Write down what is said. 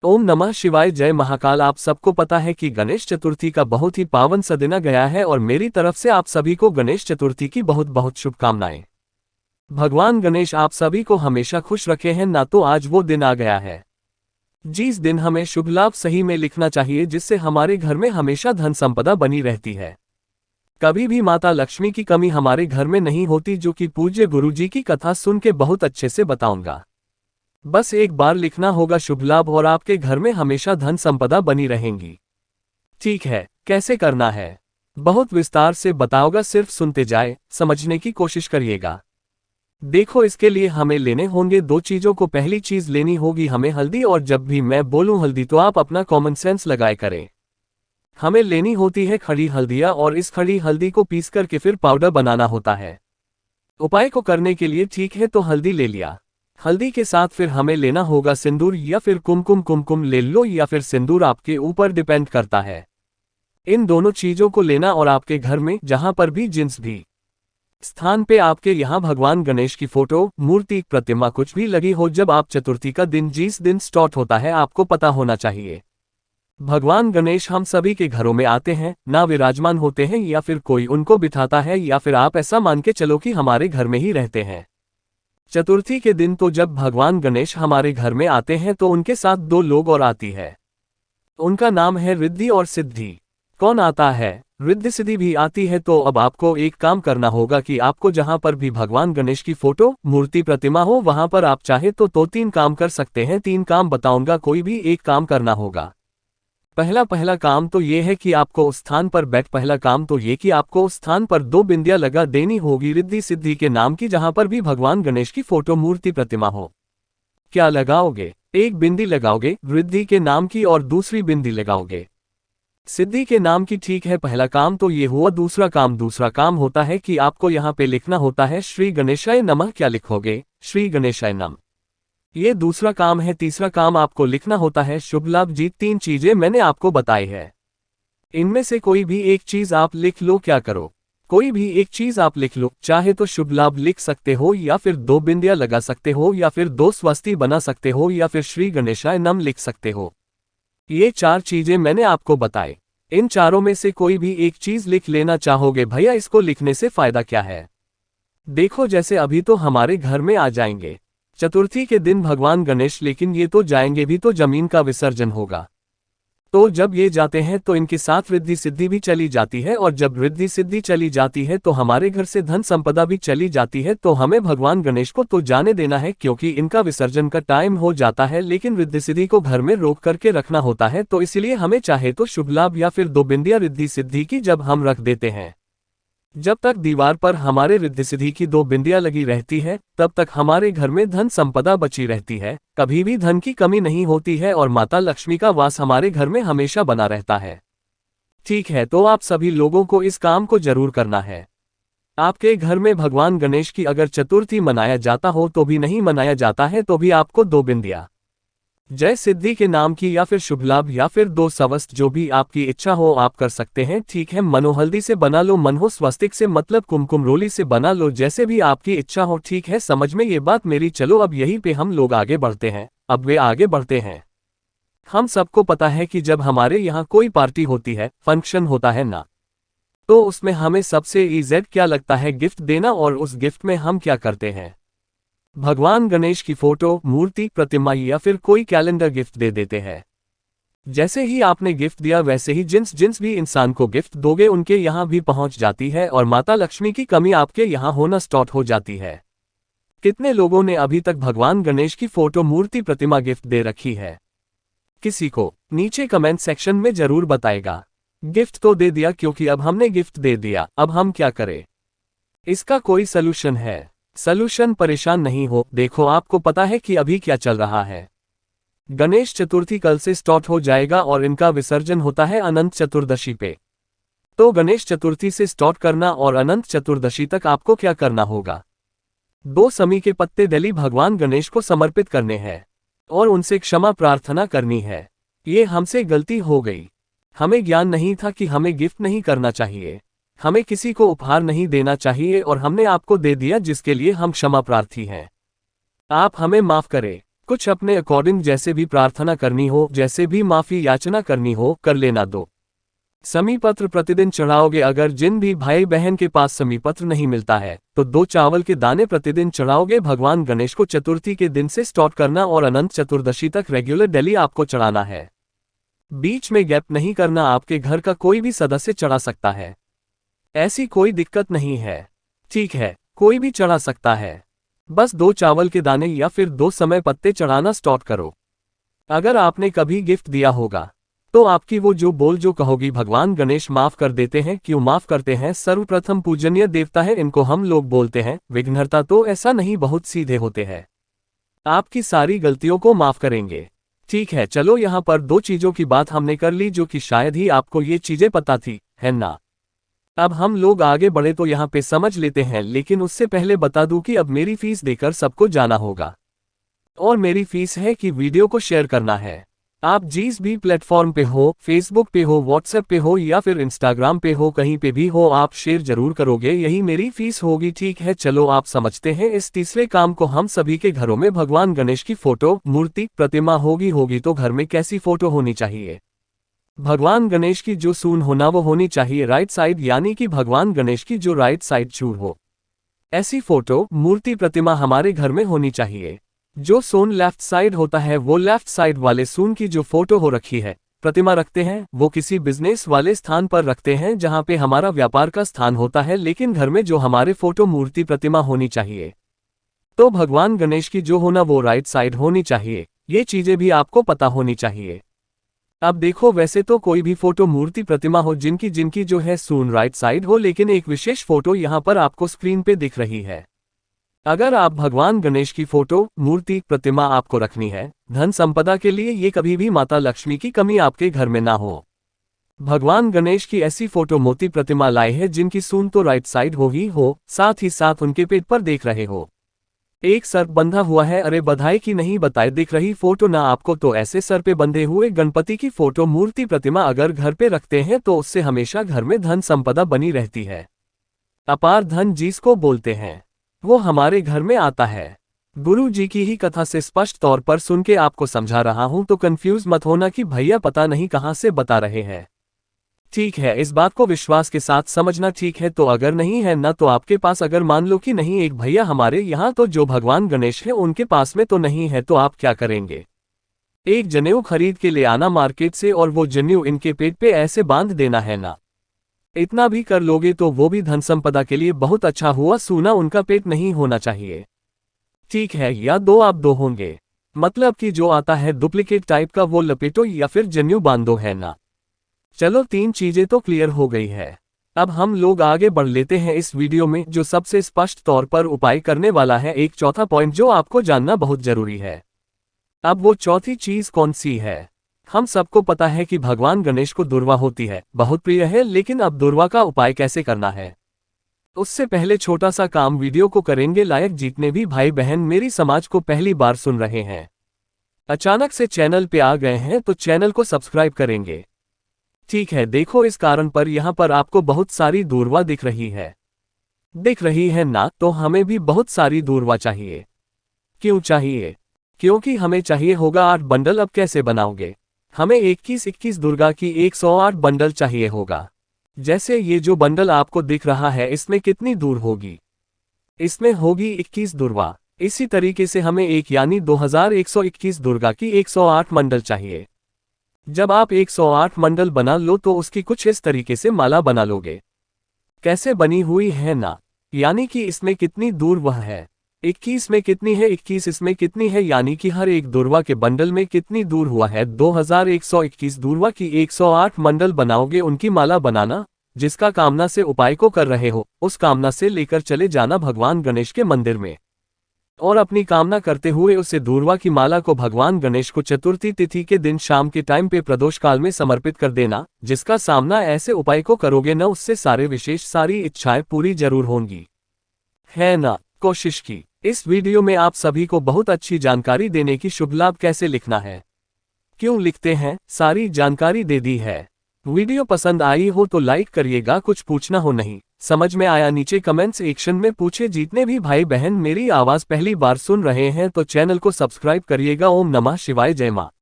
ओम नमः शिवाय। जय महाकाल। आप सबको पता है कि गणेश चतुर्थी का बहुत ही पावन सा दिन गया है और मेरी तरफ से आप सभी को गणेश चतुर्थी की बहुत बहुत शुभकामनाएं। भगवान गणेश आप सभी को हमेशा खुश रखे हैं ना। तो आज वो दिन आ गया है जिस दिन हमें शुभ लाभ सही में लिखना चाहिए, जिससे हमारे घर में हमेशा धन संपदा बनी रहती है। कभी भी माता लक्ष्मी की कमी हमारे घर में नहीं होती, जो कि पूज्य गुरुजी की कथा सुन के बहुत अच्छे से बताऊंगा। बस एक बार लिखना होगा शुभ लाभ और आपके घर में हमेशा धन संपदा बनी रहेंगी। ठीक है, कैसे करना है बहुत विस्तार से बताऊंगा, सिर्फ सुनते जाए, समझने की कोशिश करिएगा। देखो, इसके लिए हमें लेने होंगे दो चीजों को। पहली चीज लेनी होगी हमें हल्दी, और जब भी मैं बोलूं हल्दी तो आप अपना कॉमन सेंस लगाए करें। हमें लेनी होती है खड़ी हल्दियां, और इस खड़ी हल्दी को पीस करके फिर पाउडर बनाना होता है। उपाय को करने के लिए ठीक है, तो हल्दी ले लिया। हल्दी के साथ फिर हमें लेना होगा सिंदूर या फिर कुमकुम। कुमकुम ले लो या फिर सिंदूर, आपके ऊपर डिपेंड करता है। इन दोनों चीजों को लेना और आपके घर में जहां पर भी जिस भी स्थान पे आपके यहाँ भगवान गणेश की फोटो, मूर्ति, प्रतिमा कुछ भी लगी हो, जब आप चतुर्थी का दिन जिस दिन स्टार्ट होता है आपको पता होना चाहिए। भगवान गणेश हम सभी के घरों में आते हैं, ना विराजमान होते हैं या फिर कोई उनको बिठाता है, या फिर आप ऐसा मान के चलो कि हमारे घर में ही रहते हैं। चतुर्थी के दिन तो जब भगवान गणेश हमारे घर में आते हैं तो उनके साथ दो लोग और आती है। उनका नाम है रिद्धि और सिद्धि। कौन आता है? रिद्धि सिद्धि भी आती है। तो अब आपको एक काम करना होगा कि आपको जहां पर भी भगवान गणेश की फोटो, मूर्ति, प्रतिमा हो, वहां पर आप चाहे तो तीन काम कर सकते हैं। तीन काम बताऊंगा, कोई भी एक काम करना होगा। पहला काम तो ये है कि आपको उस स्थान पर पहला काम तो ये कि आपको उस स्थान पर दो बिंदियां लगा देनी होगी रिद्धि सिद्धि के नाम की, जहां पर भी भगवान गणेश की फोटो, मूर्ति, प्रतिमा हो। क्या लगाओगे? एक बिंदी लगाओगे रिद्धि के नाम की और दूसरी बिंदी लगाओगे सिद्धि के नाम की। ठीक है, पहला काम तो ये हुआ। दूसरा काम होता है कि आपको यहाँ पे लिखना होता है श्री गणेशाय नमः। क्या लिखोगे? श्री गणेशाय नमः। ये दूसरा काम है। तीसरा काम आपको लिखना होता है शुभ लाभ जी। तीन चीजें मैंने आपको बताई है, इनमें से कोई भी एक चीज आप लिख लो। क्या करो? कोई भी एक चीज आप लिख लो। चाहे तो शुभ लाभ लिख सकते हो, या फिर दो बिंदियां लगा सकते हो, या फिर दो स्वस्ति बना सकते हो, या फिर श्री गणेशाय नमः लिख सकते हो। ये चार चीजें मैंने आपको बताई। इन चारों में से कोई भी एक चीज लिख लेना चाहोगे भैया। इसको लिखने से फायदा क्या है? देखो, जैसे अभी तो हमारे घर में आ जाएंगे चतुर्थी के दिन भगवान गणेश, लेकिन ये तो जाएंगे भी तो जमीन का विसर्जन होगा। तो जब ये जाते हैं तो इनके साथ रिद्धि सिद्धि भी चली जाती है, और जब रिद्धि सिद्धि चली जाती है तो हमारे घर से धन संपदा भी चली जाती है। तो हमें भगवान गणेश को तो जाने देना है, क्योंकि इनका विसर्जन का टाइम हो जाता है, लेकिन रिद्धि सिद्धि को घर में रोक करके रखना होता है। तो इसलिए हमें चाहे तो शुभ लाभ या फिर दो बिंदियां रिद्धि सिद्धि की जब हम रख देते हैं, जब तक दीवार पर हमारे रिद्धि सिद्धि की दो बिंदियां लगी रहती है, तब तक हमारे घर में धन संपदा बची रहती है। कभी भी धन की कमी नहीं होती है, और माता लक्ष्मी का वास हमारे घर में हमेशा बना रहता है। ठीक है, तो आप सभी लोगों को इस काम को जरूर करना है। आपके घर में भगवान गणेश की अगर चतुर्थी मनाया जाता हो तो भी नहीं मनाया जाता है, तो भी आपको दो बिंदियां जय सिद्धि के नाम की, या फिर शुभ लाभ, या फिर दो सवस्त, जो भी आपकी इच्छा हो आप कर सकते हैं। ठीक है, मनोहल्दी से बना लो, मन हो स्वस्तिक से मतलब कुमकुम रोली से बना लो, जैसे भी आपकी इच्छा हो। ठीक है, समझ में ये बात मेरी? चलो अब यहीं पे हम लोग आगे बढ़ते हैं। अब वे आगे बढ़ते हैं। हम सबको पता है कि जब हमारे यहाँ कोई पार्टी होती है, फंक्शन होता है ना, तो उसमें हमें सबसे इज़ेड क्या लगता है? गिफ्ट देना। और उस गिफ्ट में हम क्या करते हैं? भगवान गणेश की फोटो, मूर्ति, प्रतिमा या फिर कोई कैलेंडर गिफ्ट दे देते हैं। जैसे ही आपने गिफ्ट दिया, वैसे ही जिस भी इंसान को गिफ्ट दोगे उनके यहाँ भी पहुंच जाती है, और माता लक्ष्मी की कमी आपके यहाँ होना स्टार्ट हो जाती है। कितने लोगों ने अभी तक भगवान गणेश की फोटो, मूर्ति, प्रतिमा गिफ्ट दे रखी है? किसी को नीचे कमेंट सेक्शन में जरूर बताएगा। गिफ्ट तो दे दिया, क्योंकि अब हमने गिफ्ट दे दिया, अब हम क्या करें? इसका कोई सलूशन है? सलूशन? परेशान नहीं हो। देखो, आपको पता है कि अभी क्या चल रहा है। गणेश चतुर्थी कल से स्टार्ट हो जाएगा और इनका विसर्जन होता है अनंत चतुर्दशी पे। तो गणेश चतुर्थी से स्टार्ट करना और अनंत चतुर्दशी तक आपको क्या करना होगा? दो समी के पत्ते दली भगवान गणेश को समर्पित करने हैं और उनसे क्षमा प्रार्थना करनी है। ये हमसे गलती हो गई। हमें ज्ञान नहीं था कि हमें गिफ्ट नहीं करना चाहिए, हमें किसी को उपहार नहीं देना चाहिए, और हमने आपको दे दिया, जिसके लिए हम क्षमा प्रार्थी हैं। आप हमें माफ करें। कुछ अपने अकॉर्डिंग जैसे भी प्रार्थना करनी हो, जैसे भी माफी याचना करनी हो, कर लेना दो। समीपत्र प्रतिदिन चढ़ाओगे। अगर जिन भी भाई बहन के पास समीपत्र नहीं मिलता है तो 2 चावल के दाने प्रतिदिन चढ़ाओगे। भगवान गणेश को चतुर्थी के दिन से स्टार्ट करना और अनंत चतुर्दशी तक रेगुलर डेली आपको चढ़ाना है। बीच में गैप नहीं करना। आपके घर का कोई भी सदस्य चढ़ा सकता है, ऐसी कोई दिक्कत नहीं है। ठीक है, कोई भी चढ़ा सकता है। बस 2 चावल के दाने या फिर 2 समय पत्ते चढ़ाना स्टार्ट करो। अगर आपने कभी गिफ्ट दिया होगा तो आपकी वो जो बोल जो कहोगी भगवान गणेश माफ कर देते हैं। क्यों माफ करते हैं? सर्वप्रथम पूजनीय देवता है, इनको हम लोग बोलते हैं विघ्नहर्ता। तो ऐसा नहीं, बहुत सीधे होते हैं, आपकी सारी गलतियों को माफ करेंगे। ठीक है, चलो यहाँ पर 2 चीजों की बात हमने कर ली जो कि शायद ही आपको ये चीजें पता थी, है ना। अब हम लोग आगे बढ़े तो यहाँ पे समझ लेते हैं, लेकिन उससे पहले बता दूं कि अब मेरी फीस देकर सबको जाना होगा। और मेरी फीस है कि वीडियो को शेयर करना है। आप जिस भी प्लेटफॉर्म पे हो, फेसबुक पे हो, व्हाट्सएप पे हो या फिर इंस्टाग्राम पे हो, कहीं पे भी हो, आप शेयर जरूर करोगे, यही मेरी फीस होगी। ठीक है, चलो आप समझते हैं इस तीसरे काम को। हम सभी के घरों में भगवान गणेश की फोटो, मूर्ति, प्रतिमा होगी तो घर में कैसी फोटो होनी चाहिए? भगवान गणेश की जो सून होना वो होनी चाहिए राइट साइड, यानी कि भगवान गणेश की जो राइट साइड चूर हो, ऐसी फोटो, मूर्ति, प्रतिमा हमारे घर में होनी चाहिए। जो सोन लेफ्ट साइड होता है वो लेफ्ट साइड वाले सून की जो फोटो हो रखी है, प्रतिमा रखते हैं, वो किसी बिजनेस वाले स्थान पर रखते हैं जहां पे हमारा व्यापार का स्थान होता है। लेकिन घर में जो हमारे फोटो, मूर्ति, प्रतिमा होनी चाहिए, तो भगवान गणेश की जो होना वो राइट साइड होनी चाहिए। ये चीजें भी आपको पता होनी चाहिए। अब देखो, वैसे तो कोई भी फोटो, मूर्ति, प्रतिमा हो जिनकी जो है सून राइट साइड हो, लेकिन एक विशेष फोटो यहां पर आपको स्क्रीन पे दिख रही है। अगर आप भगवान गणेश की फोटो, मूर्ति, प्रतिमा आपको रखनी है धन संपदा के लिए, ये कभी भी माता लक्ष्मी की कमी आपके घर में ना हो, भगवान गणेश की ऐसी फोटो, मूर्ति, प्रतिमा लाए हैं जिनकी सून तो राइट साइड हो ही हो, साथ ही साथ उनके पेट पर देख रहे हो एक सर्प बंधा हुआ है। अरे बधाई की नहीं बताए दिख रही फोटो ना आपको, तो ऐसे सर पे बंधे हुए गणपति की फोटो, मूर्ति, प्रतिमा अगर घर पे रखते हैं तो उससे हमेशा घर में धन संपदा बनी रहती है। अपार धन जिसको बोलते हैं वो हमारे घर में आता है। गुरु जी की ही कथा से स्पष्ट तौर पर सुन के आपको समझा रहा हूं, तो कंफ्यूज मत होना कि भैया पता नहीं कहां से बता रहे हैं। ठीक है, इस बात को विश्वास के साथ समझना। ठीक है, तो अगर नहीं है ना तो आपके पास, अगर मान लो कि नहीं एक भैया हमारे यहाँ तो जो भगवान गणेश है उनके पास में तो नहीं है, तो आप क्या करेंगे? एक जनेऊ खरीद के ले आना मार्केट से और वो जनेऊ इनके पेट पे ऐसे बांध देना है ना। इतना भी कर लोगे तो वो भी धन संपदा के लिए बहुत अच्छा हुआ। सूना उनका पेट नहीं होना चाहिए। ठीक है, या 2 आप 2 होंगे, मतलब कि जो आता है डुप्लीकेट टाइप का वो लपेटो या फिर जनेऊ बांधो, है ना। चलो 3 चीजें तो क्लियर हो गई है। अब हम लोग आगे बढ़ लेते हैं इस वीडियो में, जो सबसे स्पष्ट तौर पर उपाय करने वाला है एक चौथा पॉइंट जो आपको जानना बहुत जरूरी है। अब वो चौथी चीज कौन सी है? हम सबको पता है कि भगवान गणेश को दुर्वा होती है, बहुत प्रिय है, लेकिन अब दुर्वा का उपाय कैसे करना है उससे पहले छोटा सा काम वीडियो को करेंगे लाइक। जितने भी भाई बहन मेरी समाज को पहली बार सुन रहे हैं, अचानक से चैनल पे आ गए हैं तो चैनल को सब्सक्राइब करेंगे। ठीक है, देखो इस कारण पर यहाँ पर आपको बहुत सारी दूर्वा दिख रही है ना, तो हमें भी बहुत सारी दूर्वा चाहिए। क्यों चाहिए? क्योंकि हमें चाहिए होगा 8 बंडल। अब कैसे बनाओगे? हमें 21 दुर्गा की 108 बंडल चाहिए होगा। जैसे ये जो बंडल आपको दिख रहा है, इसमें कितनी दूर होगी? इसमें होगी 21 दुर्वा। इसी तरीके से हमें एक यानी 2121 दुर्गा की 108 मंडल चाहिए। जब आप 108 मंडल बना लो तो उसकी कुछ इस तरीके से माला बना लोगे। कैसे बनी हुई है ना, यानी कि इसमें कितनी दूर वह है, 21 में कितनी है, 21 इसमें कितनी है, यानी कि हर एक दूर्वा के बंडल में कितनी दूर हुआ है। 2121 दूर्वा की 108 मंडल बनाओगे। उनकी माला बनाना, जिसका कामना से उपाय को कर रहे हो उस कामना से लेकर चले जाना भगवान गणेश के मंदिर में, और अपनी कामना करते हुए उसे दूर्वा की माला को भगवान गणेश को चतुर्थी तिथि के दिन शाम के टाइम पे प्रदोष काल में समर्पित कर देना। जिसका सामना ऐसे उपाय को करोगे न, उससे सारे विशेष सारी इच्छाएं पूरी जरूर होंगी, है ना। कोशिश की इस वीडियो में आप सभी को बहुत अच्छी जानकारी देने की। शुभ लाभ कैसे लिखना है, क्यों लिखते हैं, सारी जानकारी दे दी है। वीडियो पसंद आई हो तो लाइक करिएगा, कुछ पूछना हो नहीं समझ में आया? नीचे कमेंट्स सेक्शन में पूछे। जितने भी भाई बहन मेरी आवाज पहली बार सुन रहे हैं तो चैनल को सब्सक्राइब करिएगा। ओम नमः शिवाय, जय मां।